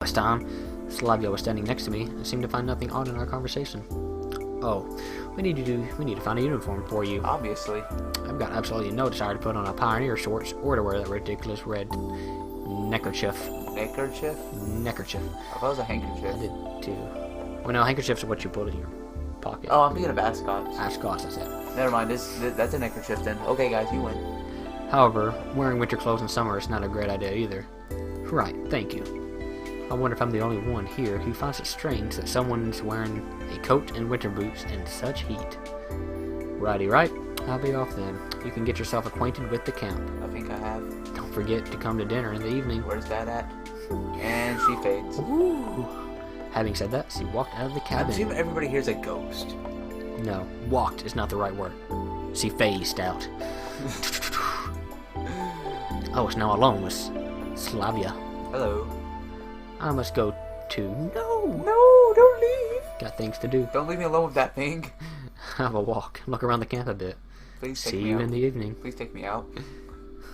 This time, Slavia was standing next to me and seemed to find nothing odd in our conversation. Oh, we need to find a uniform for you. Obviously. I've got absolutely no desire to put on a pioneer shorts or to wear that ridiculous red neckerchief. Neckerchief? Neckerchief. I thought it was a handkerchief. I did too. Well, no, handkerchiefs are what you put in your pocket. Oh, I'm thinking of ascots. Ascots, that's it. Never mind, that's a neckerchief then. Okay, guys, you win. However, wearing winter clothes in summer is not a great idea either. Right, thank you. I wonder if I'm the only one here who finds it strange that someone's wearing a coat and winter boots in such heat. Righty right, I'll be off then. You can get yourself acquainted with the camp. I think I have. Don't forget to come to dinner in the evening. Where's that at? And she fades. Ooh. Having said that, she walked out of the I'm cabin. assuming everybody here's a ghost. No, walked is not the right word. She phased out. I was now alone with Slavia. Hello. I must go to... No, don't leave. Got things to do. Don't leave me alone with that thing. Have a walk. Look around the camp a bit. Please take See me you out. in the evening. Please take me out.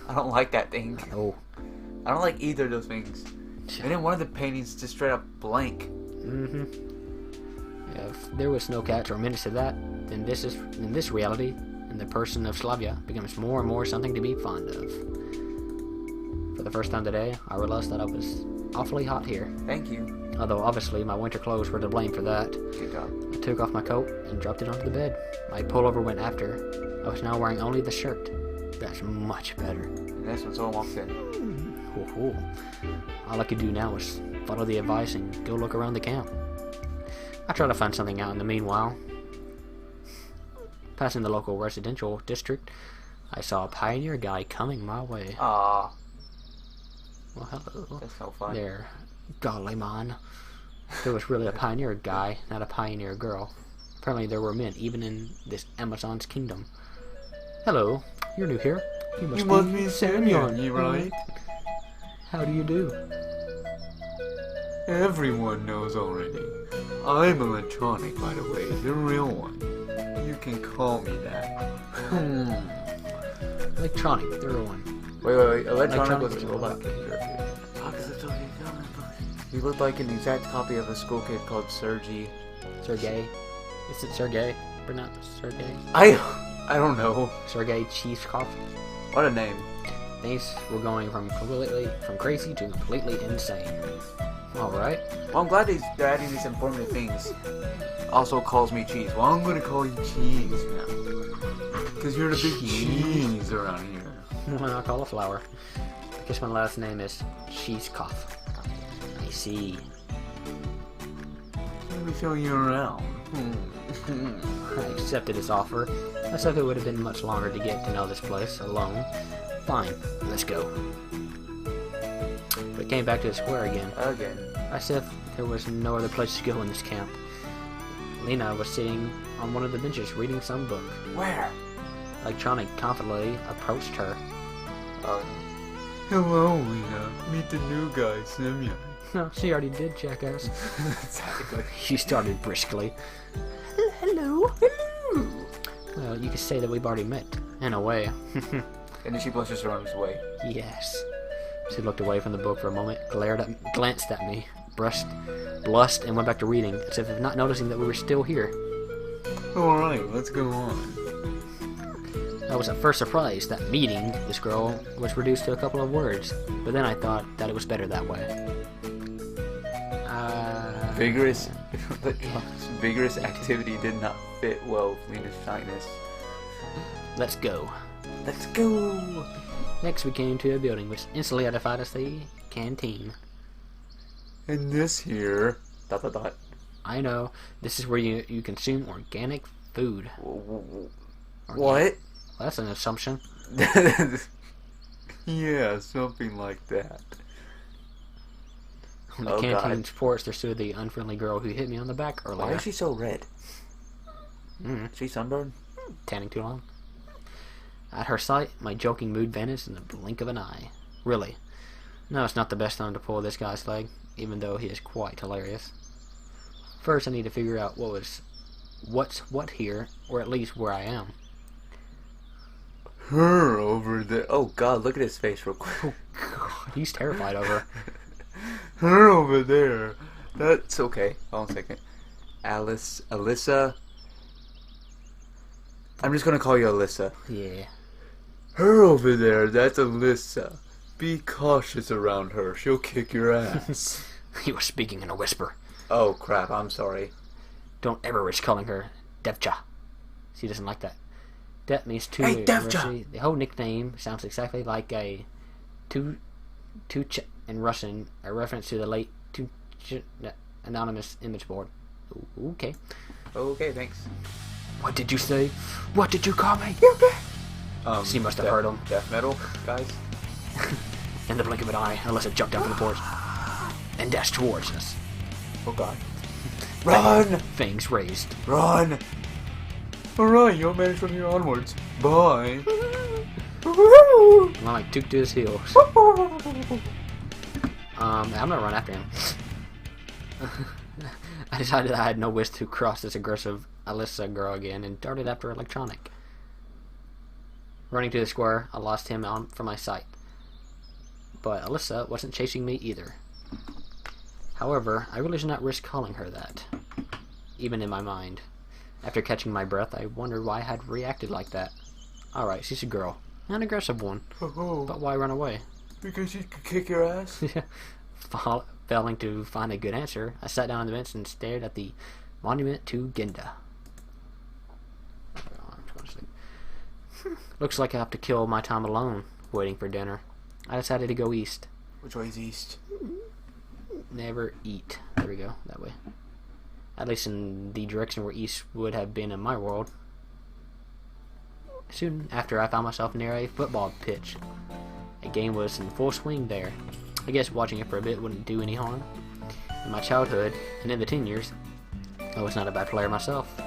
I don't like that thing. Oh. I don't like either of those things. And then one of the paintings just straight up blank. Mm-hmm. Yeah, if there was no catch or minutes to that, then this reality, and the person of Slavia, becomes more and more something to be fond of. For the first time today, I realized that I was awfully hot here. Thank you. Although obviously my winter clothes were to blame for that. Good job. I took off my coat and dropped it onto the bed. My pullover went after. I was now wearing only the shirt. That's much better. And that's when someone walks in. Ooh. All I could do now was follow the advice and go look around the camp. I tried to find something out in the meanwhile. Passing the local residential district, I saw a pioneer guy coming my way. Aww. Well, hello. That's no fun. There, golly man. There was really a pioneer guy, not a pioneer girl. Apparently there were men even in this Amazon's kingdom. Hello, you're new here. You must be Semyon, you right? How do you do? Everyone knows already. I'm electronic, by the way, the real one. You can call me that. Electronic, the real one. Wait. Electronic was a Electronic robot computer. He looked like an exact copy of a school kid called Sergey. Sergey? Is it Sergey? Or not Sergey? I don't know. Sergey Cheeskov? What a name. Things were going from crazy to completely insane. Alright. Well, I'm glad they're adding these informative things. Also calls me Cheese. Well, I'm gonna call you Cheese now. Because you're the big cheese around here. Why not cauliflower? I guess my last name is Cheeskov. I see. Let me show you around. I accepted his offer, as if it would have been much longer to get to know this place alone. Fine, let's go. We came back to the square again. I said there was no other place to go in this camp. Lena was sitting on one of the benches reading some book. Where? Electronic confidently approached her. Hello, Lena. Meet the new guy, Semyon. No, she already did, jackass. Exactly. She started briskly. Hello. Well, you could say that we've already met, in a way. And then she blushes her arms away. Yes. She looked away from the book for a moment, glanced at me, blushed, and went back to reading, as if not noticing that we were still here. Alright, let's go on. I was at first surprised that meeting this girl was reduced to a couple of words, but then I thought that it was better that way. Vigorous activity did not fit well with Lena's shyness. Let's go. Let's go! Next we came to a building which instantly identified as the canteen. And this here... ... I know, this is where you consume organic food. What? Well, that's an assumption. Yeah, something like that. On the canteen's porch there stood the unfriendly girl who hit me on the back earlier. Why is she so red? Is she sunburned? Tanning too long. At her sight, my joking mood vanished in the blink of an eye. Really. No, it's not the best time to pull this guy's leg, even though he is quite hilarious. First, I need to figure out what's what here, or at least where I am. Her over there. Oh god, look at his face real quick. Oh god, he's terrified of her. Her over there. That's okay. Hold on a second. Alyssa. I'm just gonna call you Alyssa. Yeah. Her over there, that's Alyssa. Be cautious around her. She'll kick your ass. He was speaking in a whisper. Oh crap, I'm sorry. Don't ever risk calling her Devcha. She doesn't like that. That means two. Hey, Devcha! The whole nickname sounds exactly like a Tuch in Russian, a reference to the late Tuch anonymous image board. Okay. Okay, thanks. What did you say? What did you call me? She must have heard him. Death metal, guys. In the blink of an eye, Alyssa jumped out from the porch and dashed towards us. Oh god. Run! Fangs raised. Run! Alright, you'll manage from here onwards. Bye. Like took to his heels. I'm gonna run after him. I decided I had no wish to cross this aggressive Alyssa girl again and darted after Electronic. Running to the square, I lost him from my sight. But Alyssa wasn't chasing me either. However, I really should not risk calling her that. Even in my mind. After catching my breath, I wondered why I had reacted like that. Alright, she's a girl. An aggressive one. But why run away? Because she could kick your ass? Failing to find a good answer, I sat down on the bench and stared at the monument to Genda. Looks like I have to kill my time alone, waiting for dinner. I decided to go east. Which way is east? Never eat. There we go, that way. At least in the direction where east would have been in my world. Soon after, I found myself near a football pitch. A game was in full swing there. I guess watching it for a bit wouldn't do any harm. In my childhood, and in the teen years, I was not a bad player myself,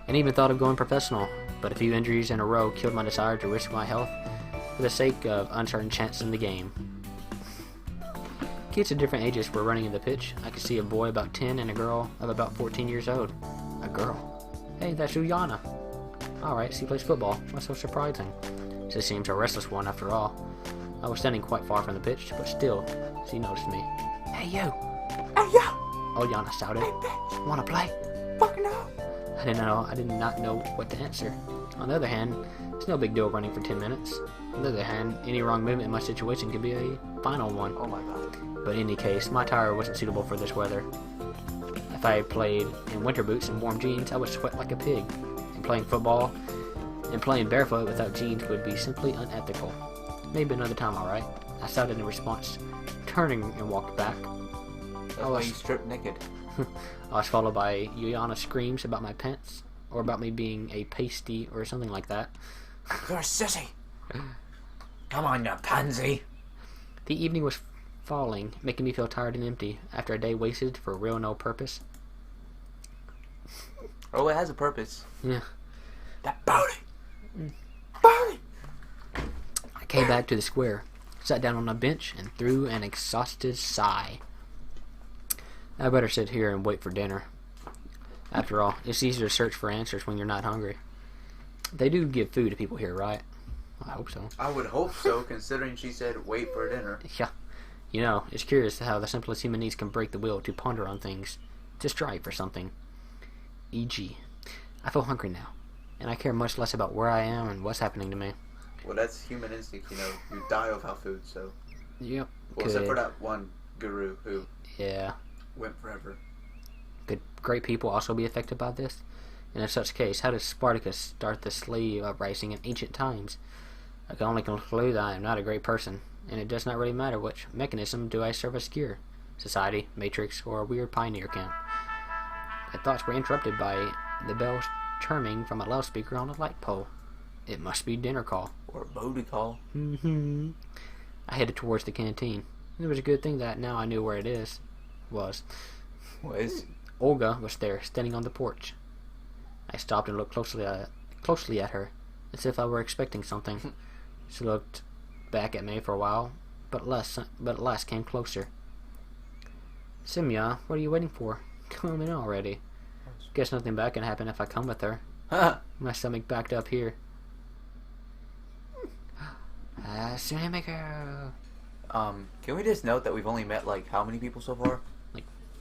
and even thought of going professional, but a few injuries in a row killed my desire to risk my health for the sake of uncertain chances in the game. Kids of different ages were running in the pitch. I could see a boy about 10 and a girl of about 14 years old. A girl? Hey, that's Uyana. Alright, she plays football. What's so surprising? She seems a restless one after all. I was standing quite far from the pitch, but still, she noticed me. Hey, you! Hey, yo! Uyana shouted. Hey, bitch! Wanna play? Fucking no! I did not know what to answer. On the other hand, it's no big deal running for 10 minutes. On the other hand, any wrong movement in my situation could be a final one. Oh my god. But in any case, my tire wasn't suitable for this weather. If I had played in winter boots and warm jeans, I would sweat like a pig. And playing football and playing barefoot without jeans would be simply unethical. Maybe another time, alright. I shouted in response, turning and walked back. That's why you strip naked. I was followed by Uyana screams about my pants, or about me being a pasty, or something like that. You're a sissy! Come on, you pansy! The evening was falling, making me feel tired and empty, after a day wasted for real no purpose. Oh, it has a purpose. Yeah. That booty! Booty! I came back to the square, sat down on a bench, and threw an exhausted sigh. I better sit here and wait for dinner. After all, it's easier to search for answers when you're not hungry. They do give food to people here, right? I hope so. I would hope so, considering she said wait for dinner. Yeah. You know, it's curious how the simplest human needs can break the will to ponder on things, to strive for something. E.g., I feel hungry now, and I care much less about where I am and what's happening to me. Well, that's human instinct, you know. You die without food, so... Yep. Well, except for that one guru who... Yeah. Went forever. Could great people also be affected by this? And in such case, how did Spartacus start the slave uprising in ancient times? I can only conclude that I am not a great person, and it does not really matter which mechanism do I serve as cure. Society, Matrix, or a weird pioneer camp. My thoughts were interrupted by the bells chiming from a loudspeaker on a light pole. It must be dinner call. Or a booty call. I headed towards the canteen. It was a good thing that now I knew where it was. Olga was there, standing on the porch. I stopped and looked closely at her, as if I were expecting something. She looked back at me for a while, but at last came closer. Simya, what are you waiting for? Come in already. Guess nothing bad can happen if I come with her. My stomach backed up here. Cinemaker. Can we just note that we've only met like how many people so far?